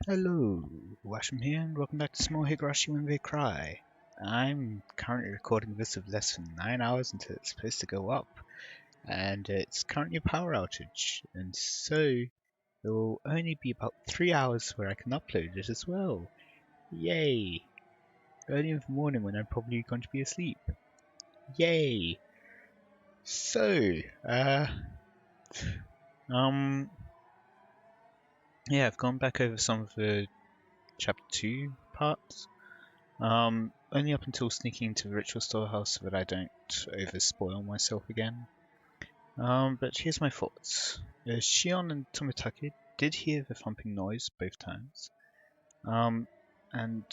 Hello, Watem here, and welcome back to small Higurashi When They Cry. I'm currently recording this with less than 9 hours until it's supposed to go up, and it's currently a power outage, and so there will only be about 3 hours where I can upload it as well. Yay! Early in the morning when I'm probably going to be asleep. Yay! So, um, yeah, I've gone back over some of the chapter 2 parts. Only up until sneaking into the ritual storehouse so that I don't overspoil myself again. But here's my thoughts. Shion and Tomitake did hear the thumping noise both times. And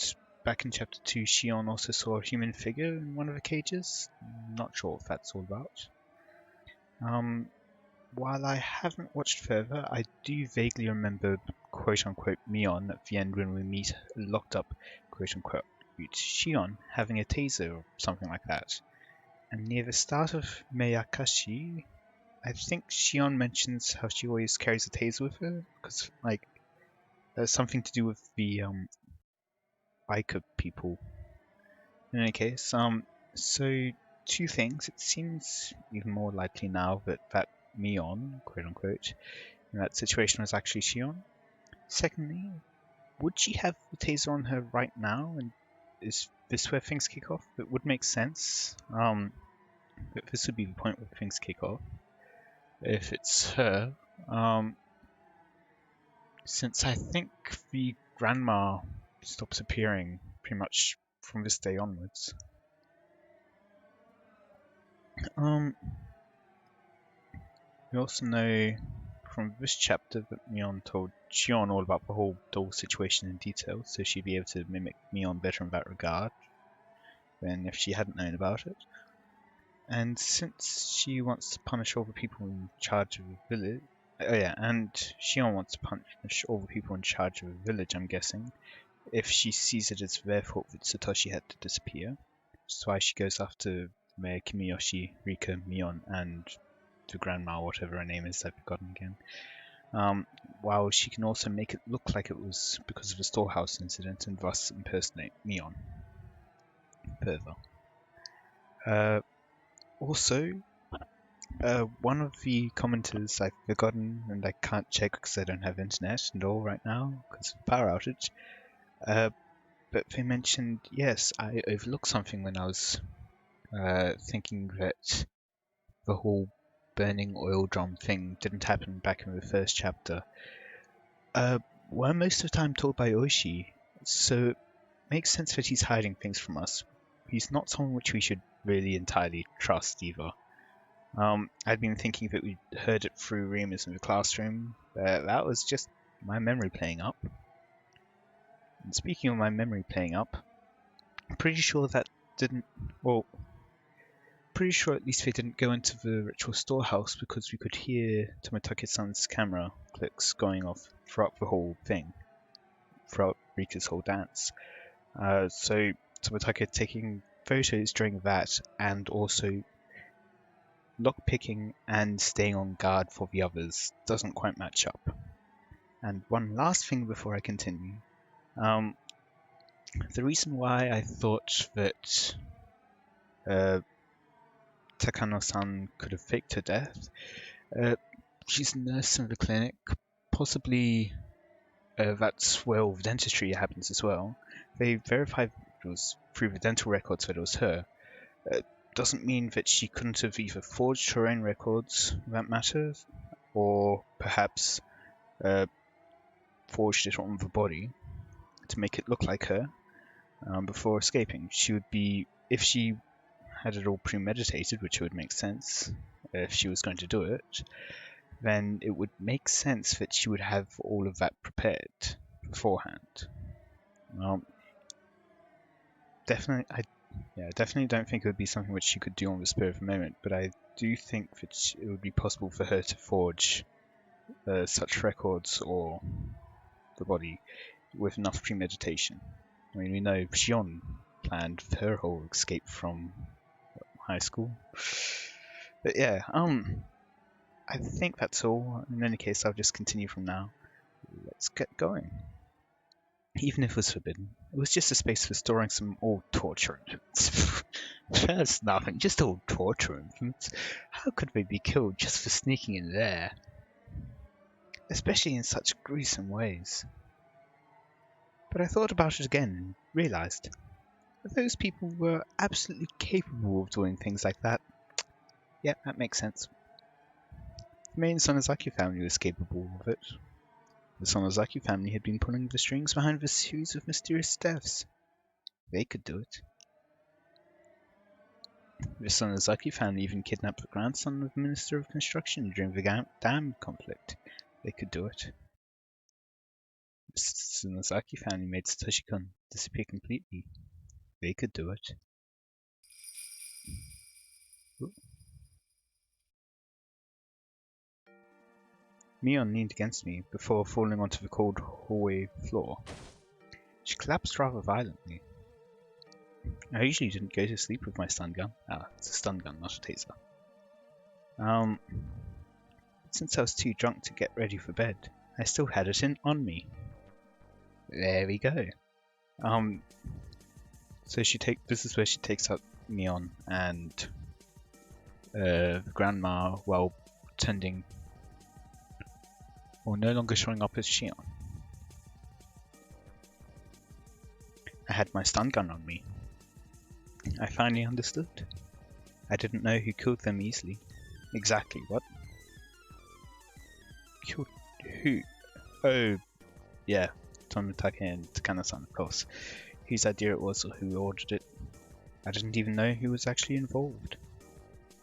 back in chapter 2, Shion also saw a human figure in one of the cages. Not sure what that's all about. While I haven't watched further, I do vaguely remember quote-unquote Mion at the end when we meet locked up quote-unquote Shion having a taser or something like that. And near the start of Meakashi, I think Shion mentions how she always carries a taser with her, because like there's something to do with the biker people. In any case, so two things. It seems even more likely now that Mion, quote unquote, in that situation was actually Shion. Secondly, would she have the taser on her right now? And is this where things kick off? It would make sense. But this would be the point where things kick off. If it's her. Since I think the grandma stops appearing pretty much from this day onwards. We also know from this chapter that Mion told Shion all about the whole doll situation in detail, so she'd be able to mimic Mion better in that regard than if she hadn't known about it. And since she wants to punish all the people in charge of the village, and Shion wants to punish all the people in charge of the village, I'm guessing, if she sees it as their fault that Satoshi had to disappear. That's why she goes after Mayor Kimiyoshi, Rika, Mion, and the grandma, whatever her name is, I've forgotten again. While she can also make it look like it was because of the storehouse incident and thus impersonate Mion further. Also, one of the commenters I've forgotten and I can't check because I don't have internet and all right now because of the power outage. But they mentioned, yes, I overlooked something when I was thinking that the whole burning oil drum thing didn't happen back in the first chapter. We're most of the time told by Oishi, so it makes sense that he's hiding things from us. He's not someone which we should really entirely trust either. I'd been thinking that we'd heard it through rumors in the classroom, but that was just my memory playing up. And speaking of my memory playing up, I'm pretty sure that didn't, well, pretty sure at least they didn't go into the ritual storehouse because we could hear Tomitake-san's camera clicks going off throughout the whole thing, throughout Rika's whole dance. So Tomitake taking photos during that and also lockpicking and staying on guard for the others doesn't quite match up. And one last thing before I continue. The reason why I thought that Takano-san could have faked her death, she's a nurse in the clinic, possibly that's where all the dentistry happens as well. They verified it was through the dental records that it was her. Doesn't mean that she couldn't have either forged her own records, that matters, or perhaps forged it on the body to make it look like her before escaping. She would be, if she had it all premeditated, which would make sense if she was going to do it, then it would make sense that she would have all of that prepared beforehand. Definitely don't think it would be something which she could do on the spur of the moment, but I do think that it would be possible for her to forge such records or the body with enough premeditation. I mean, we know Shion planned her whole escape from high school. But yeah, I think that's all. In any case, I'll just continue from now. Let's get going. Even if it was forbidden, it was just a space for storing some old torture infants. First, nothing, just old torture infants. How could they be killed just for sneaking in there? Especially in such gruesome ways. But I thought about it again and realized that those people were absolutely capable of doing things like that. Yeah, that makes sense. The main Sonozaki family was capable of it. The Sonozaki family had been pulling the strings behind the series of mysterious deaths. They could do it. The Sonozaki family even kidnapped the grandson of the Minister of Construction during the dam conflict. They could do it. The Sonozaki family made Satoshi-kun disappear completely. They could do it. Mion leaned against me before falling onto the cold hallway floor. She collapsed rather violently. I usually didn't go to sleep with my stun gun. It's a stun gun, not a taser. Since I was too drunk to get ready for bed, I still had it on me. There we go. So this is where she takes out Mion and the grandma while pretending or no longer showing up as Shion. I had my stun gun on me. I finally understood. I didn't know who killed them easily. Exactly what? Killed who? Oh, yeah, Tomitake and Takana-san, of course. Whose idea it was or who ordered it. I didn't even know who was actually involved.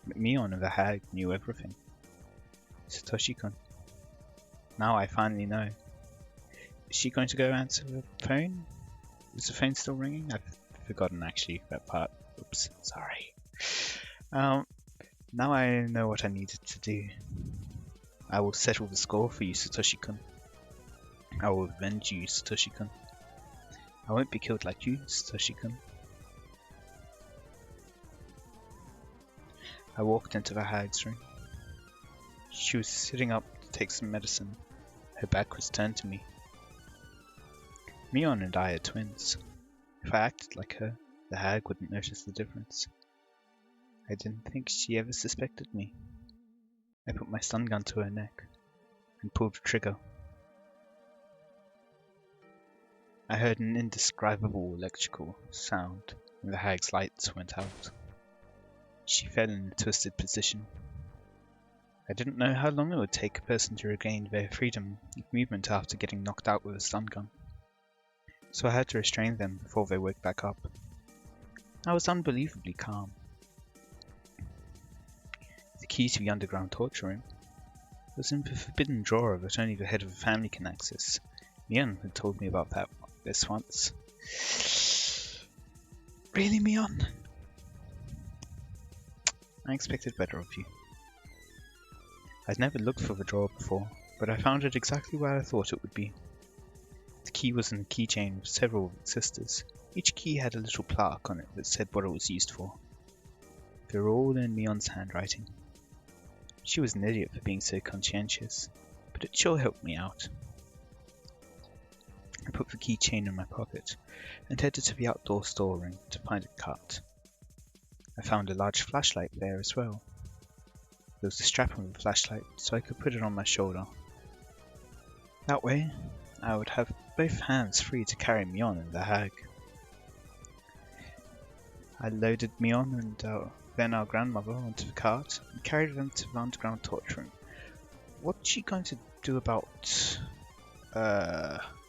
But Mion and the hag knew everything. Satoshi-kun. Now I finally know. Is she going to go answer the phone? Is the phone still ringing? I've forgotten actually that part. Oops, sorry. Now I know what I needed to do. I will settle the score for you, Satoshi-kun. I will avenge you, Satoshi-kun. I won't be killed like you, Satoshi-kun. I walked into the hag's room. She was sitting up to take some medicine. Her back was turned to me. Mion and I are twins. If I acted like her, the hag wouldn't notice the difference. I didn't think she ever suspected me. I put my stun gun to her neck and pulled the trigger. I heard an indescribable electrical sound and the hag's lights went out. She fell in a twisted position. I didn't know how long it would take a person to regain their freedom of movement after getting knocked out with a stun gun, so I had to restrain them before they woke back up. I was unbelievably calm. The key to the underground torture room was in the forbidden drawer that only the head of the family can access. Mion had told me about this once. Really, Mion? I expected better of you. I'd never looked for the drawer before, but I found it exactly where I thought it would be. The key was in a keychain with several of its sisters. Each key had a little plaque on it that said what it was used for. They were all in Mion's handwriting. She was an idiot for being so conscientious, but it sure helped me out. I put the keychain in my pocket and headed to the outdoor storeroom to find a cart. I found a large flashlight there as well. There was a strap on the flashlight so I could put it on my shoulder. That way, I would have both hands free to carry Mion and the hag. I loaded Mion and then our grandmother onto the cart and carried them to the underground torture room. What's she going to do about,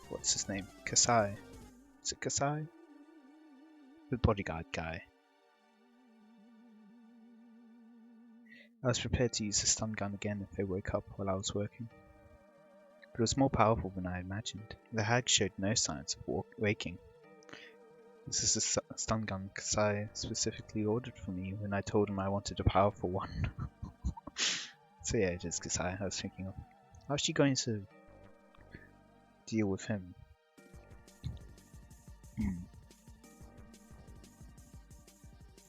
what's his name? Kasai? Is it Kasai? The bodyguard guy. I was prepared to use the stun gun again if they woke up while I was working. But it was more powerful than I imagined. The hag showed no signs of waking. This is a stun gun Kasai specifically ordered for me when I told him I wanted a powerful one. So yeah, it is Kasai I was thinking of. How's she going to deal with him?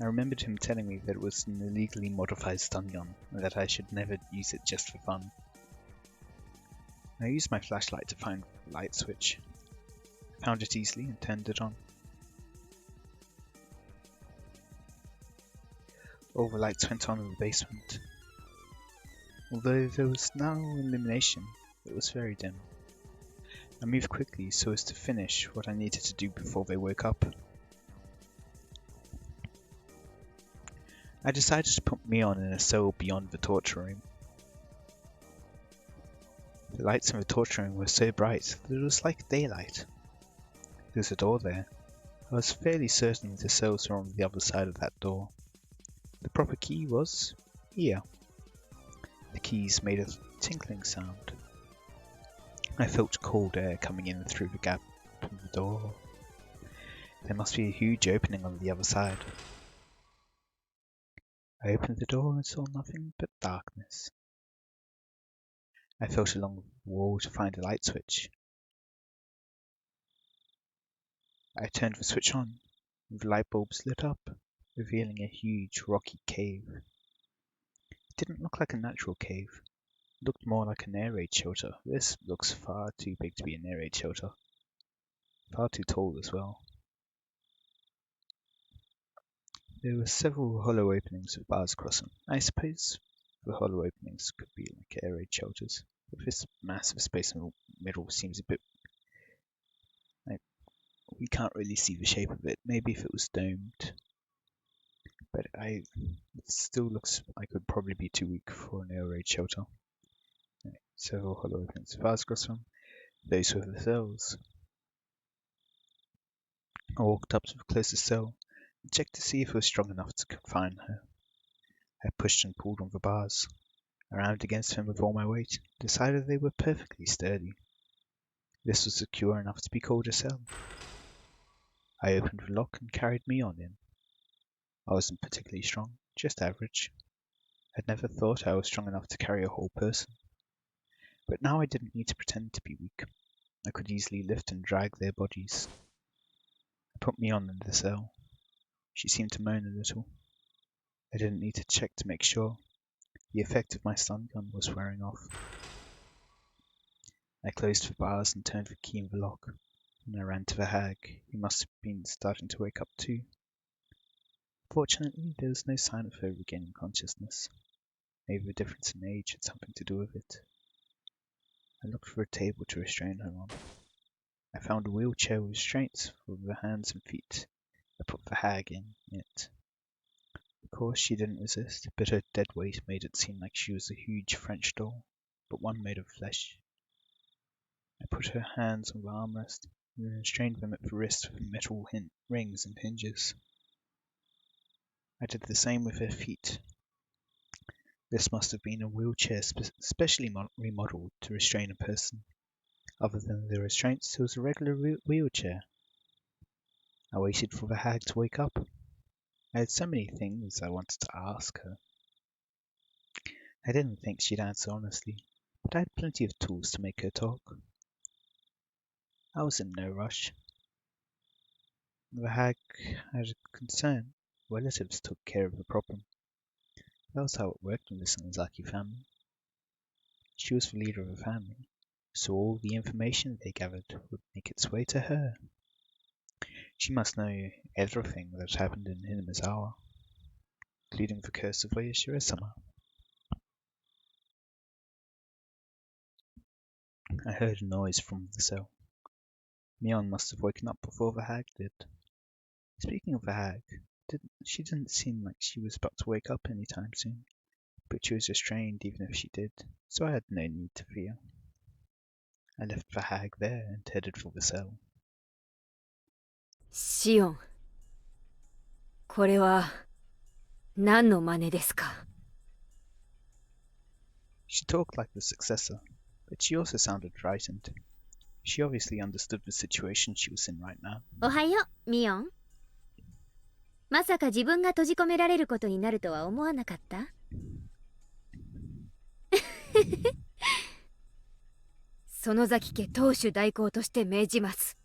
I remembered him telling me that it was an illegally modified stun gun, and that I should never use it just for fun. I used my flashlight to find the light switch. found it easily and turned it on. All the lights went on in the basement. Although there was now illumination, it was very dim. I moved quickly so as to finish what I needed to do before they woke up. I decided to put Mion in a cell beyond the torture room. The lights in the torture room were so bright that it was like daylight. There was a door there. I was fairly certain the cells were on the other side of that door. The proper key was here. The keys made a tinkling sound. I felt cold air coming in through the gap in the door. There must be a huge opening on the other side. I opened the door and saw nothing but darkness. I felt along the wall to find a light switch. I turned the switch on, and the light bulbs lit up, revealing a huge rocky cave. It didn't look like a natural cave. It looked more like an air raid shelter. This looks far too big to be an air raid shelter. Far too tall as well. There were several hollow openings with bars across them. I suppose the hollow openings could be like air raid shelters. But this massive space in the middle seems a bit... we can't really see the shape of it. Maybe if it was domed. But it still looks like it would probably be too weak for an air raid shelter. Several hollow openings with bars across them. Those were the cells. I walked up to the closest cell and checked to see if it was strong enough to confine her. I pushed and pulled on the bars. I rammed against them with all my weight, decided they were perfectly sturdy. This was secure enough to be called a cell. I opened the lock and carried Mion in. I wasn't particularly strong, just average. I'd never thought I was strong enough to carry a whole person. But now I didn't need to pretend to be weak. I could easily lift and drag their bodies. I put Mion in the cell. She seemed to moan a little. I didn't need to check to make sure. The effect of my stun gun was wearing off. I closed the bars and turned the key in the lock. And I ran to the hag. He must have been starting to wake up too. Fortunately, there was no sign of her regaining consciousness. Maybe the difference in age had something to do with it. I looked for a table to restrain her on. I found a wheelchair with restraints for the hands and feet. I put the hag in it. Of course, she didn't resist, but her dead weight made it seem like she was a huge French doll, but one made of flesh. I put her hands on the armrest and restrained them at the wrist with metal rings and hinges. I did the same with her feet. This must have been a wheelchair specially remodeled to restrain a person. Other than the restraints, it was a regular wheelchair. I waited for the hag to wake up. I had so many things I wanted to ask her. I didn't think she'd answer honestly, but I had plenty of tools to make her talk. I was in no rush. The hag had a concern. Relatives took care of the problem. That was how it worked in the Sanzaki family. She was the leader of the family, so all the information they gathered would make its way to her. She must know everything that happened in Hinamizawa, including the curse of Oyashiro-sama. I heard a noise from the cell. Mion must have woken up before the hag did. Speaking of the hag, she didn't seem like she was about to wake up anytime soon, but she was restrained even if she did, so I had no need to fear. I left the hag there and headed for the cell. シオン、これは何の真似ですか? She talked like the successor, but she also sounded frightened. She obviously understood the situation she was in right now. おはよう、ミオン。まさか自分が閉じ込められることになるとは思わなかった？園崎家当主代行として命じます。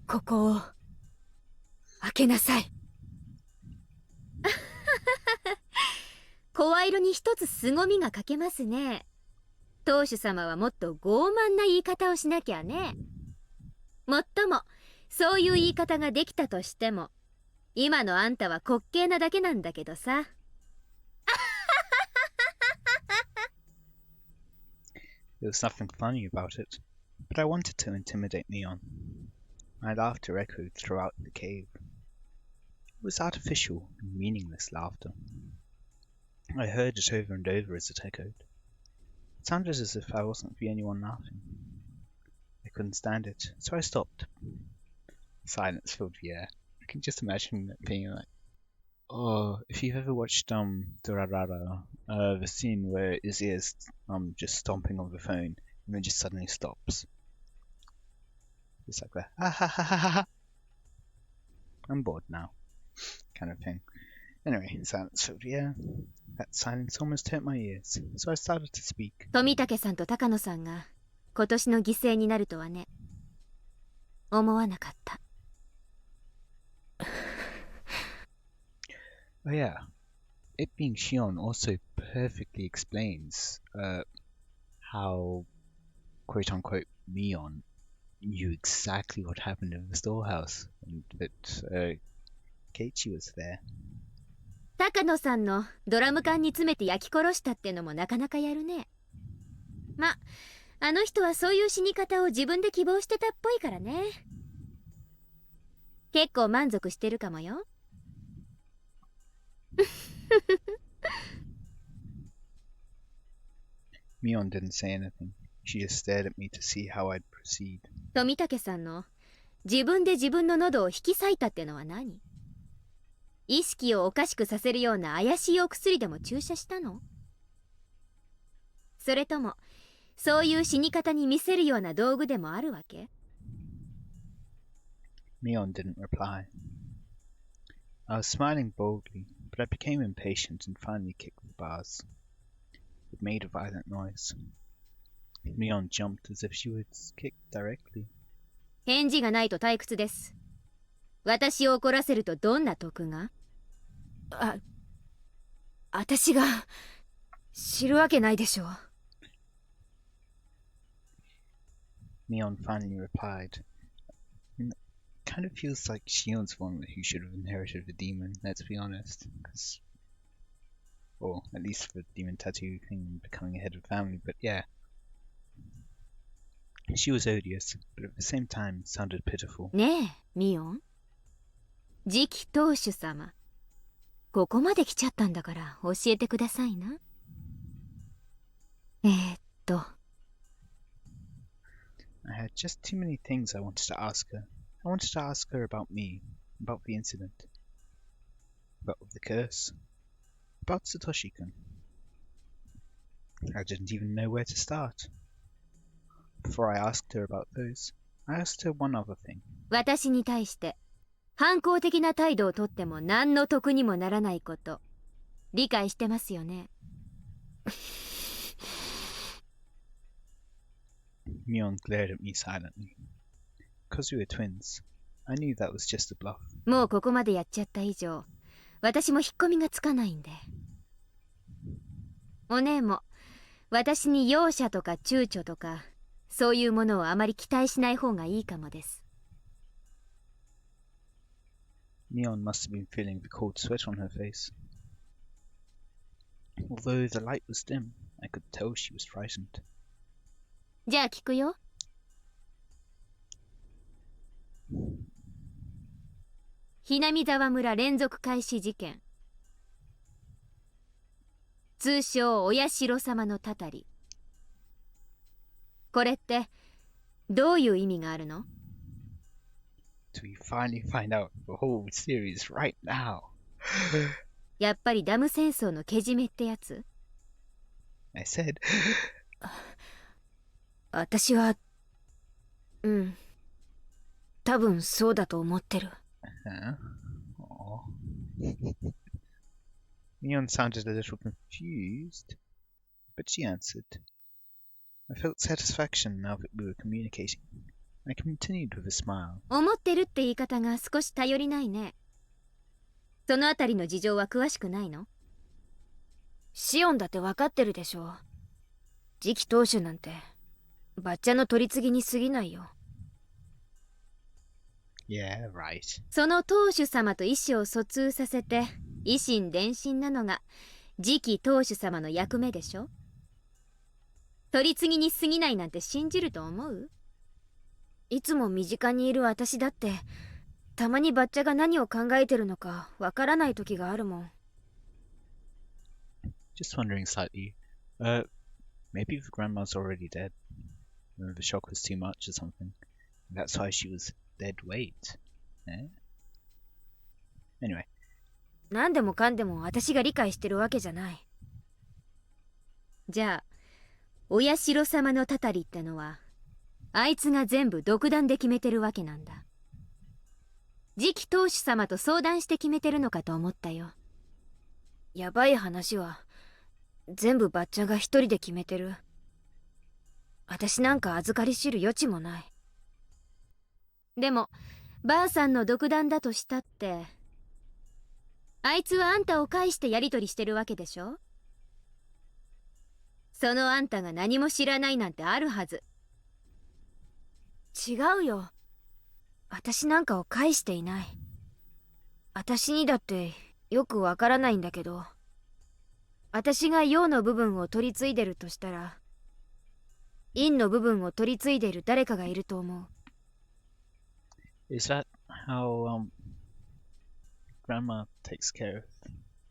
ここを開けなさい。声色に一つ凄みが欠けますね。当主様はもっと傲慢な言い方をしなきゃね。もっともそういう言い方ができたとしても、今のあんたは滑稽なだけなんだけどさ。There was nothing funny about it, but I wanted to intimidate Neon. My laughter echoed throughout the cave. It was artificial and meaningless laughter. I heard it over and over as it echoed. It sounded as if I wasn't the only one laughing. I couldn't stand it, so I stopped. Silence filled the air. I can just imagine it being like, oh, if you've ever watched Durarara, the scene where Izzy is just stomping on the phone and then just suddenly stops. It's like that, ha ha ha ha ha. I'm bored now, kind of thing. Anyway, silence filled the air. That silence almost hurt my ears, so I started to speak. 富武さんと高野さんが今年の犠牲になるとはね、思わなかった。Oh yeah, it being Shion also perfectly explains how, quote-unquote, Mion knew exactly what happened in the storehouse, and that Keiichi was there. 高野さんのドラム缶に詰めて焼き殺したってのもなかなかやるね。ま、あの人はそういう死に方を自分で希望してたっぽいからね。結構満足してるかもよ。Mion didn't say anything. She just stared at me to see how I'd proceed. 富武さんの自分で自分の喉を引き裂いたってのは何？意識をおかしくさせるような怪しいお薬でも注射したの？それともそういう死に方に見せるような道具でもあるわけ？ Mion didn't reply. I was smiling boldly, but I became impatient and finally kicked the bars. It made a violent noise. Mion jumped as if she was kicked directly. 返事がないと退屈です。私を怒らせるとどんな得が？私が知るわけないでしょう。Mion finally replied. It kind of feels like Shion's one who should have inherited the demon, let's be honest. Or at least the demon tattoo thing becoming a head of the family, but yeah. She was odious, but at the same time sounded pitiful. ねえ、ミオン。次期当主様。ここまで来ちゃったんだから教えてくださいな。I had just too many things I wanted to ask her. I wanted to ask her about me, about the incident, about the curse, about Satoshi-kun. I didn't even know where to start. Before I asked her about those, I asked her one other thing. 私に対して反抗的な態度をとっても何の得にもならないこと、理解してますよね。Mion glared at me silently. Because we were twins, I knew that was just a bluff. もうここまでやっちゃった以上、私も引っ込みがつかないんで。お姉も私に容赦とか躊躇とかそういうものをあまり期待しない方がいいかもです。Mion must have been feeling the cold sweat on her face. Although the light was dim, I could tell she was frightened. じゃあ聞くよ。ひなみ沢村連続開始事件。通称お社様のたたり。これってどういう意味があるの？ Do we finally find out the whole series right now? やっぱりダム戦争のけじめってやつ？ I said. 私は多分そうだと思ってる。Huh? Mion sounded a little confused, but she answered. I felt satisfaction now that we were communicating. I continued with a smile. 思ってるって言い方が少し頼りないね。そのあたりの事情は詳しくないの？シオンだって分かってるでしょ。次期当主なんてバッチャの取り次ぎに過ぎないよ。Yeah, right. その当主様と意思を疎通させて以心伝心なのが次期当主様の役目でしょ。取り次ぎに過ぎないなんて信じると思う？いつも身近にいる私だってたまにバッチャが何を考えてるのかわからない時があるもん。 Just wondering slightly. Maybe the grandma's already dead. The shock was too much or something. That's why she was dead weight. Eh? Anyway. 何でもかんでも私が理解してるわけじゃない。じゃあお社様のたたりってのはあいつが全部独断で決めてるわけなんだ。次期当主様と相談して決めてるのかと思ったよ。やばい話は全部バッチャが一人で決めてる。私なんか預かり知る余地もない。でもばあさんの独断だとしたってあいつはあんたを介してやり取りしてるわけでしょ。そのあんたが何も知らないなんてあるはず。違うよ。私なんかを介していない。私にだってよくわからないんだけど、私が陽の部分を取り継いでるとしたら陰の部分を取り継いでいる誰かがいると思う。 Is that how Grandma takes care of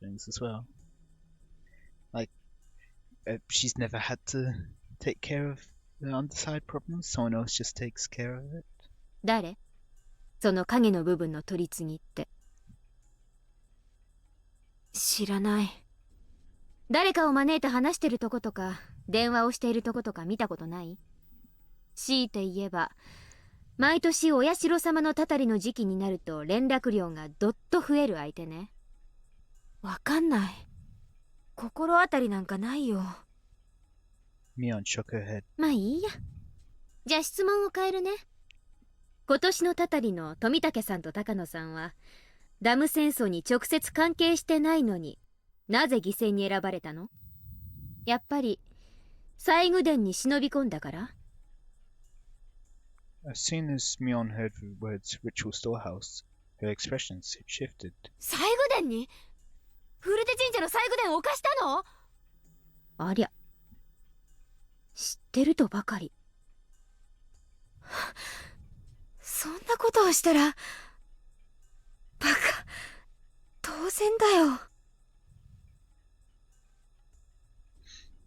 things as well? Like, she's never had to take care of the underside problems? Someone else just takes care of it? 誰？その影の部分の取り次ぎって。知らない。誰かを招いて話してるとことか電話をしているとことか見たことない？強いて言えば毎年お社様のたたりの時期になると連絡量がどっと増える相手ね。わかんない。心当たりなんかないよ。Mion shook her head. まあいいや。じゃあ質問を変えるね。今年のたたりの富武さんと高野さんはダム戦争に直接関係してないのになぜ犠牲に選ばれたの？やっぱり西宮殿に忍び込んだから？ As soon as Mion heard the words ritual storehouse, her expressions shifted. 西宮殿に？古手神社の西宮殿を犯したの？ありゃ、知ってるとばかり。そんなことをしたらバカ、当然だよ。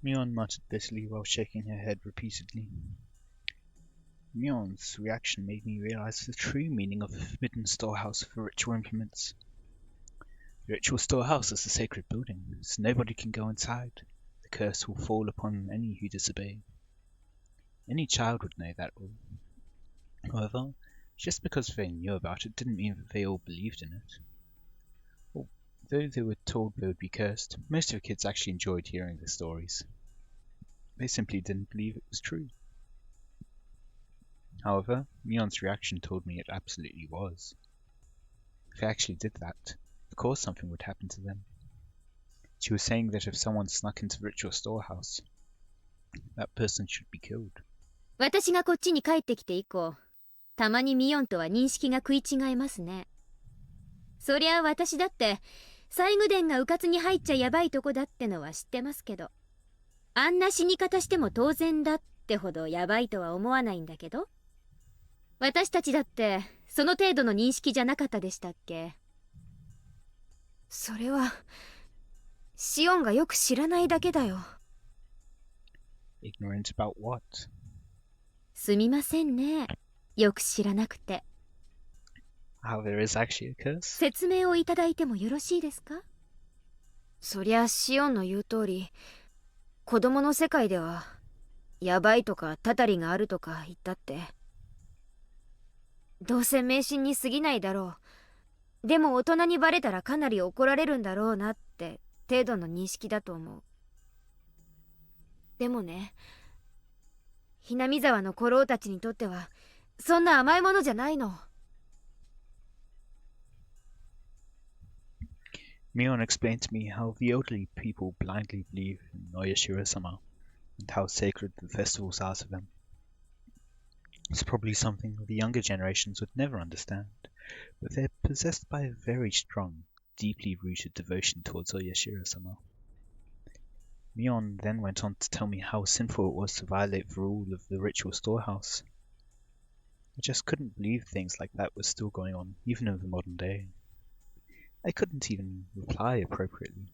Mion muttered bitterly while shaking her head repeatedly. Mion's reaction made me realize the true meaning of the forbidden storehouse for ritual implements. The ritual storehouse is a sacred building, so nobody can go inside. The curse will fall upon any who disobey. Any child would know that rule. However, just because they knew about it didn't mean that they all believed in it. Although they were told they would be cursed, most of the kids actually enjoyed hearing the stories. They simply didn't believe it was true. However, Mion's reaction told me it absolutely was. If they actually did that, of course something would happen to them. She was saying that if someone snuck into the ritual storehouse, that person should be killed. 私がこっちに帰ってきて以降、たまにミヨンとは認識が食い違いますね。そりゃ私だって西宮殿が迂闊に入っちゃやばいとこだってのは知ってますけど、あんな死に方しても当然だってほどやばいとは思わないんだけど。私たちだってその程度の認識じゃなかったでしたっけ？それはシオンがよく知らないだけだよ。 Ignorant about what? すみませんね、よく知らなくて。 How there is actually a curse? 説明をいただいてもよろしいですか？そりゃシオンの言う通り、子供の世界ではやばいとかたたりがあるとか言ったってどうせ迷信に過ぎないだろう。でも大人にバレたらかなり怒られるんだろうなって程度の認識だと思う。でもね、ひなみ沢の古老たちにとってはそんな甘いものじゃないの。Mion explained to me how the elderly people blindly believe in Oyashiro-sama and how sacred the festivals are to them. It's probably something the younger generations would never understand, but they're possessed by a very strong, deeply rooted devotion towards Oyashiro-sama. Mion then went on to tell me how sinful it was to violate the rule of the ritual storehouse. I just couldn't believe things like that were still going on, even in the modern day. I couldn't even reply appropriately.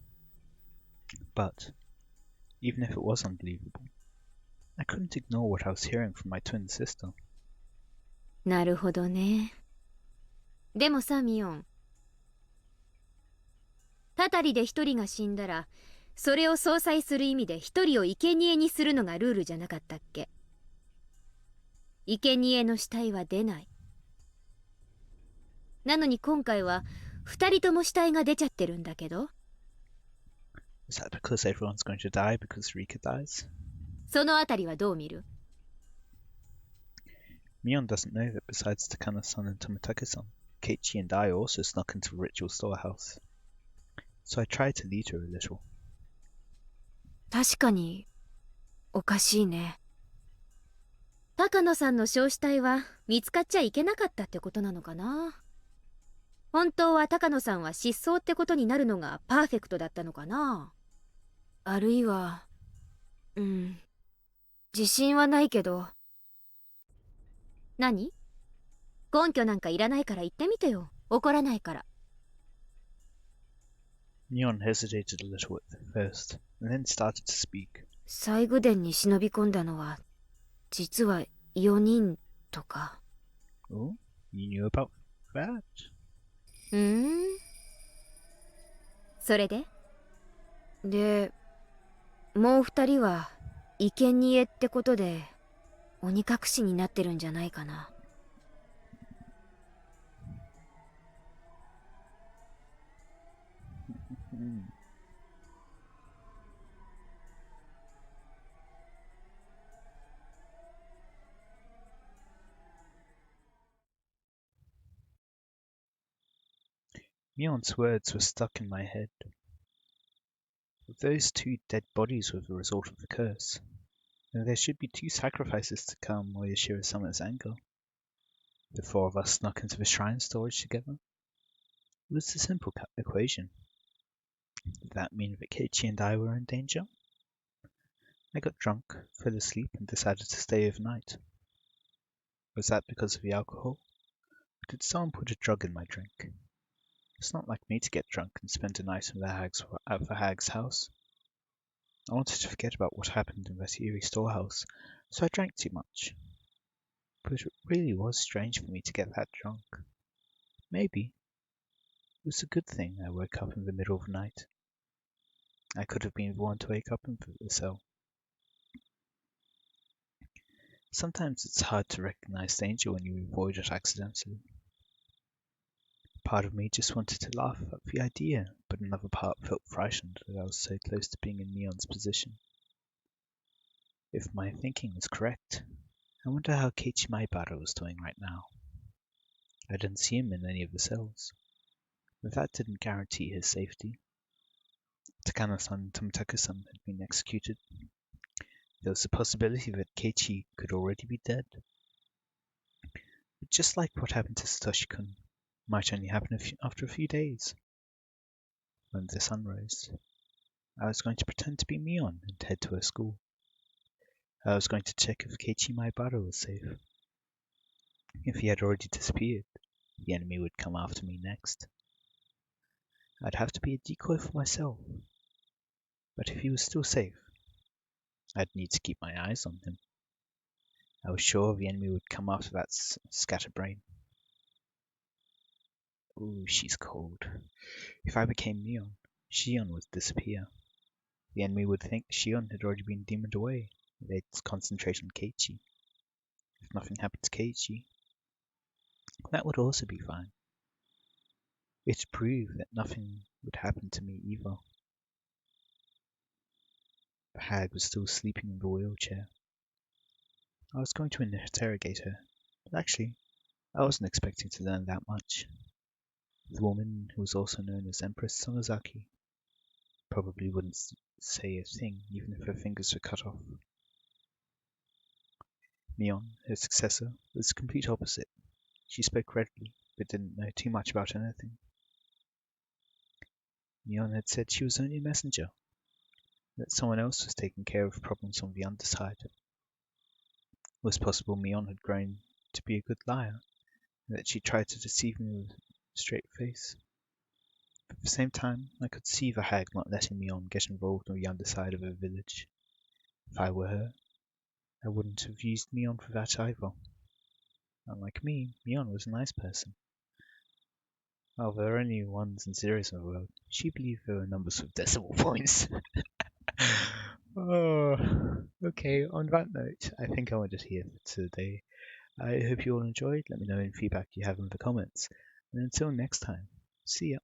But, even if it was unbelievable, I couldn't ignore what I was hearing from my twin sister. なるほどね。でもさ、ミオン。たたりで一人が死んだら、それを相殺する意味で一人を生贄にするのがルールじゃなかったっけ。生贄の死体は出ない。なのに今回は二人とも死体が出ちゃってるんだけど。Is that because everyone's going to die because Rika dies? そのあたりはどう見る？ Mion doesn't know that besides Takana-san and Tomitake-san, Keiichi and I also snuck into the ritual storehouse. So I tried to lead her a little. 確かにおかしいね。高野さんの焼死体は見つかっちゃいけなかったってことなのかな。本当は高野さんは失踪ってことになるのがパーフェクトだったのかな。あるいは自信はないけど。何？根拠なんかいらないから言ってみてよ。怒らないから。Mion hesitated a little at first, and then started to speak. 西宮殿に忍び込んだのは実は4人とか。Oh, you knew about that? それでもう2人は生贄ってことで鬼隠しになってるんじゃないかな。Mion's words were stuck in my head. Those two dead bodies were the result of the curse, and there should be 2 sacrifices to calm Oyashiro-sama's anger. The 4 of us snuck into the shrine storage together. It was a simple equation. Did that mean that Keiichi and I were in danger? I got drunk, fell asleep, and decided to stay overnight. Was that because of the alcohol? Or did someone put a drug in my drink? It's not like me to get drunk and spend a night at the hag's house. I wanted to forget about what happened in that eerie storehouse, so I drank too much. But it really was strange for me to get that drunk. Maybe it was a good thing I woke up in the middle of the night. I could have been the one to wake up in the cell. Sometimes it's hard to recognize danger when you avoid it accidentally. Part of me just wanted to laugh at the idea, but another part felt frightened that I was so close to being in Neon's position. If my thinking was correct, I wonder how Keiichi Maibara was doing right now. I didn't see him in any of the cells, but that didn't guarantee his safety. Takano-san and Tomitake-san had been executed. There was the possibility that Keiichi could already be dead. But just like what happened to Satoshi-kun, might only happen after a few days. When the sun rose, I was going to pretend to be Mion and head to her school. I was going to check if Keiichi Maibara was safe. If he had already disappeared, the enemy would come after me next. I'd have to be a decoy for myself. But if he was still safe, I'd need to keep my eyes on him. I was sure the enemy would come after that scatterbrain. Ooh, she's cold. If I became Mion, Shion would disappear. The enemy would think Shion had already been demoned away, and they'd concentrate on Keiichi. If nothing happened to Keiichi, that would also be fine. It'd prove that nothing would happen to me either. The hag was still sleeping in the wheelchair. I was going to interrogate her, but actually, I wasn't expecting to learn that much. The woman, who was also known as Empress Sonozaki, probably wouldn't say a thing even if her fingers were cut off. Mion, her successor, was the complete opposite. She spoke readily, but didn't know too much about anything. Mion had said she was only a messenger, that someone else was taking care of problems on the underside. It was possible Mion had grown to be a good liar, and that she tried to deceive me with a straight face. But at the same time, I could see the hag not letting Mion get involved on the underside of her village. If I were her, I wouldn't have used Mion for that either. Unlike me, Mion was a nice person. While there are only ones and zeros in the world, she believed there were numbers with decimal points. Oh, okay, on that note, I think I will just here for today. I hope you all enjoyed. Let me know any feedback you have in the comments. And until next time, see ya.